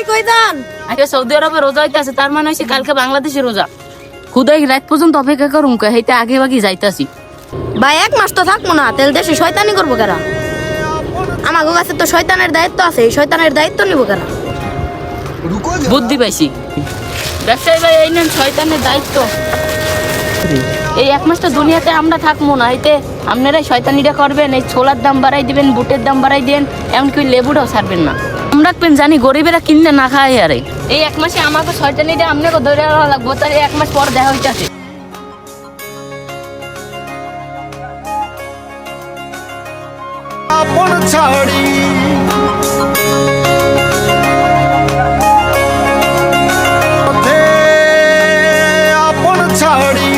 কই যান? আজকে সৌদি আরবে রোজা হইতাছে, তার মানে হইছে কালকে বাংলাদেশে রোজা। খুদাই রাত পর্যন্ত অপেক্ষা করুম কে, হেইতে আগে বাগি যাইতাছি। ভাই 1 মাস তো থাকবো না, তেল দেশে শয়তানি করবো কেরা? আমাগো কাছে তো শয়তানের দায়িত্ব আছে, এই শয়তানের দায়িত্ব নিব কেরা? বুদ্ধি পাইছি। ব্যবসায়ী ভাই, এই নেন শয়তানের দায়িত্ব। এই 1 মাসটা দুনিয়াতে আমরা থাকবো না, এতে আপনারাই শয়তানিটা করবেন। এই ছোলার দাম বাড়াই দিবেন, বুটের দাম বাড়াই দিবেন, এমনকি লেবুটাও ছাড়বেন না। আমরা রাখবেন জানি গরিবেরা কিনতে না খায় আরে। এই 1 মাসে আমাকে শয়তানিটা আপনাকে ধরে লাগবো, তাহলে 1 মাস পর দেখা হইতাছে। আপন ছাড়ি আপন ছাড়ি